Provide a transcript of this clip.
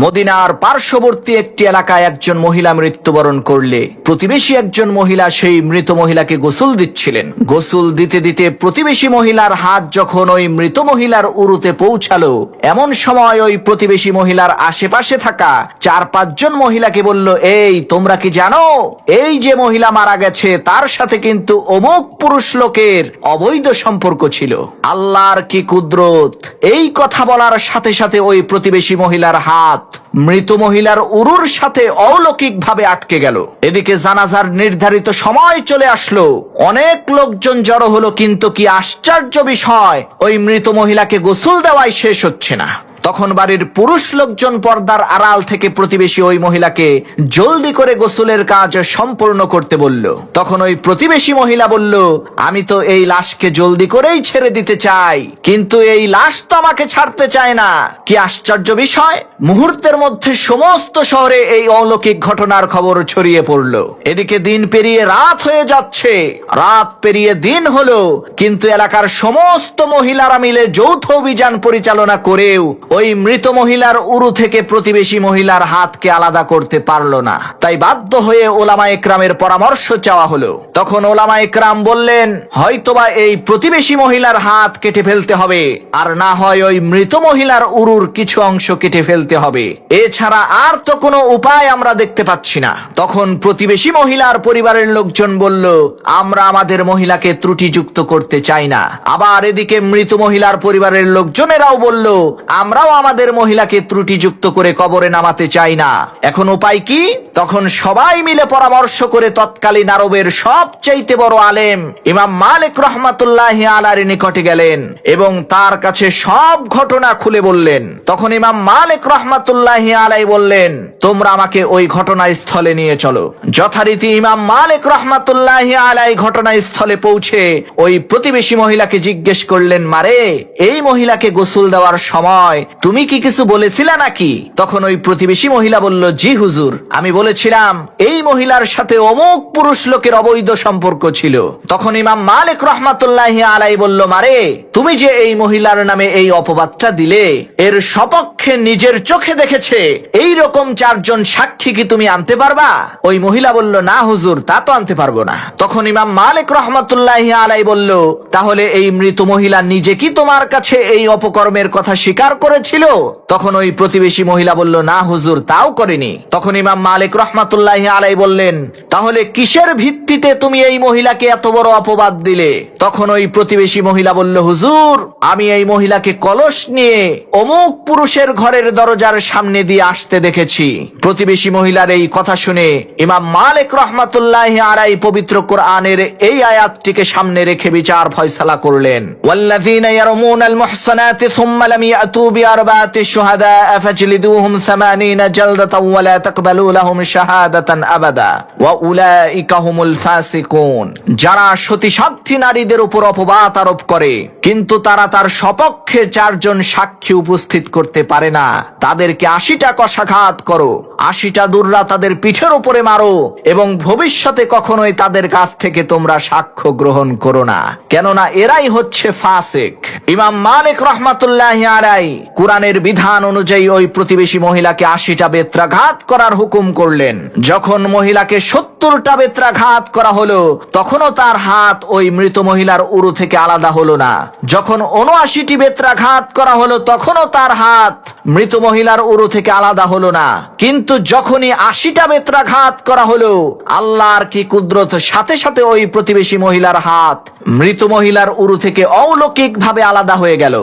মদিনার পার্শ্ববর্তী একটি এলাকায় একজন মহিলা মৃত্যুবরণ করলে প্রতিবেশী একজন মহিলা সেই মৃত মহিলাকে গোসল দিচ্ছিলেন। গোসল দিতে দিতে প্রতিবেশী মহিলার হাত যখন ওই মৃত মহিলার উরুতে পৌঁছালো, এমন সময় ওই প্রতিবেশী মহিলার আশেপাশে থাকা 4-5 জন মহিলাকে বলল, এই তোমরা কি জানো এই যে মহিলা মারা গেছে তার সাথে কিন্তু অমুক পুরুষ লোকের অবৈধ সম্পর্ক ছিল। আল্লাহর কি কুদরত! এই কথা বলার সাথে সাথে ওই প্রতিবেশী মহিলার হাত মৃত মহিলার উরুর সাথে অলৌকিকভাবে আটকে গেল। এদিকে জানাজার নির্ধারিত সময় চলে আসলো, অনেক লোকজন জড়ো হলো, কিন্তু কি আশ্চর্য বিষয়, ওই মৃত মহিলাকে গোসল দেওয়াই শেষ হচ্ছে না। তখন বাড়ির পুরুষ লোকজন পর্দার আড়াল থেকে প্রতিবেশী ওই মহিলাকে জলদি করে গোসলের কাজ সম্পূর্ণ করতে বলল। তখন ওই প্রতিবেশী মহিলা বলল, আমি তো এই লাশকে জলদি করেই ছেড়ে দিতে চাই, কিন্তু এই লাশ তো আমাকে ছাড়তে চায় না। কি আশ্চর্য বিষয়! মুহূর্তের মধ্যে সমস্ত শহরে এই অলৌকিক ঘটনার খবর ছড়িয়ে পড়ল। এদিকে দিন পেরিয়ে রাত হয়ে যাচ্ছে, রাত পেরিয়ে দিন হলো, কিন্তু এলাকার সমস্ত মহিলারা মিলে যৌথ অভিযান পরিচালনা করেও ওই মৃত মহিলার উরু থেকে প্রতিবেশী মহিলার হাতকে আলাদা করতে পারল না। তাই বাধ্য হয়ে ওলামা একরামের পরামর্শ চাওয়া হলো। তখন ওলামা একরাম বললেন, হয়তোবা এই প্রতিবেশী মহিলার হাত কেটে ফেলতে হবে, আর না হয় ওই মৃত মহিলার উরুর কিছু অংশ কেটে ফেলতে হবে, এছাড়া আর তো কোনো উপায় আমরা দেখতে পাচ্ছি না। তখন প্রতিবেশী মহিলার পরিবারের লোকজন বলল, আমরা আমাদের মহিলাকে ত্রুটিযুক্ত করতে চাই না। আবার এদিকে মৃত মহিলার পরিবারের লোকজনেরাও বলল, আমরাও আমাদের মহিলাকে ত্রুটিযুক্ত করে কবরে নামাতে চাই না। এখন উপায় কি? তখন সবাই মিলে পরামর্শ করে তৎকালীন আরবের সবচেয়ে বড় আলেম ইমাম মালিক রাহমাতুল্লাহি আলাইহির নিকটে গেলেন এবং তার কাছে সব ঘটনা খুলে বললেন। তখন ইমাম মালিক রাহমাতুল্লাহি আলাইহি বললেন, তোমরা আমাকে ওই ঘটনাস্থলে নিয়ে চলো। যথারীতি ইমাম মালিক রাহমাতুল্লাহি আলাইহি ঘটনাস্থলে পৌঁছে ওই প্রতিবেশী মহিলাকে জিজ্ঞেস করলেন, মারে, এই মহিলাকে গোসল দেওয়ার সময় তুমি কি কিছু বলেছিলা নাকি? তখন ওই প্রতিবেশী মহিলা বলল, জি হুজুর, আমি বলেছিলাম এই মহিলার সাথে অমুক পুরুষ লোকের অবৈধ সম্পর্ক ছিল। তখন ইমাম মালিক রাহমাতুল্লাহি আলাইহি বলল, মারে, তুমি যে এই মহিলার নামে এই অপবাদটা দিলে, এর সপক্ষে নিজের চোখে দেখেছে এই রকম 4 জন সাক্ষী কি তুমি আনতে পারবা? ওই মহিলা বলল, না হুজুর, তা তো আনতে পারবো না। তখন ইমাম মালিক রাহমাতুল্লাহি আলাইহি বলল, তাহলে এই মৃত মহিলা নিজে কি তোমার কাছে এই অপকর্মের কথা স্বীকার করেছিল? তখন ওই প্রতিবেশী মহিলা বলল, না হুজুর, তাও করেনি। তখন ইমাম মালিক রাহমাতুল্লাহি আলাইহি বললেন, তাহলে কিসের ভিত্তিতে তুমি এই মহিলাকে এত বড় অপবাদ দিলে? তখন ওই প্রতিবেশী মহিলা বলল, হুজুর, আমি এই মহিলাকে কলস নিয়ে অমুক পুরুষের ঘরের দরজার সামনে দিয়ে আসতে দেখেছি। প্রতিবেশী মহিলার এই কথা শুনে ইমাম মালিক রাহমাতুল্লাহি আলাইহি পবিত্র কোরআনের এই আয়াতটিকে সামনে রেখে বিচার ফয়সালা করলেন, ওয়াল্লাযীনা ইয়ারমুনাল মুহসানাতি সুম্মা লাম ইয়াতু বিআরবাতি শুহাদা ফাজলিদুহুম 80 জালদাতান ওয়া লা তাকবালু লাহুম শাহাদাতান আবাদা ওয়া উলাইকা হুমুল ফাসিকুন। যারা সতী সাধ্যী নারীদের উপর অপবাদ আরোপ করে কিন্তু তারা তার সপক্ষে 4 জন সাক্ষী উপস্থিত করতে পারে না, তাদেরকে 80টা কষাঘাত করো, 80টা দুররা তাদের পিঠের উপরে মারো, এবং ভবিষ্যতে কখনোই তাদের কাছ থেকে তোমরা সাক্ষ্য গ্রহণ করো না, কেননা এরাই হচ্ছে ফাসিক। ইমাম মালিক রাহমাতুল্লাহি আলাইহি কুরআনের বিধান অনুযায়ী ওই প্রতিবেশী মহিলাকে 80টা বেত্রাঘাত করার হুকুম করলেন। যখন মহিলাকে 70টা বেত্রাঘাত করা হলো, তখনও তার হাত ওই মৃত মহিলার উরু থেকে আলাদা হলো না। যখন 79টি বেত্রাঘাত করা হলো, তখনও তার হাত মৃত মহিলার উরু থেকে আলাদা হলো না। কিন্তু যখনই 80টা বেত্রাঘাত করা হলো, আল্লাহর কি কুদরত, সাথে সাথে ওই প্রতিবেশী মহিলার হাত মৃত মহিলার উরু থেকে অলৌকিক ভাবে আলাদা হয়ে গেল।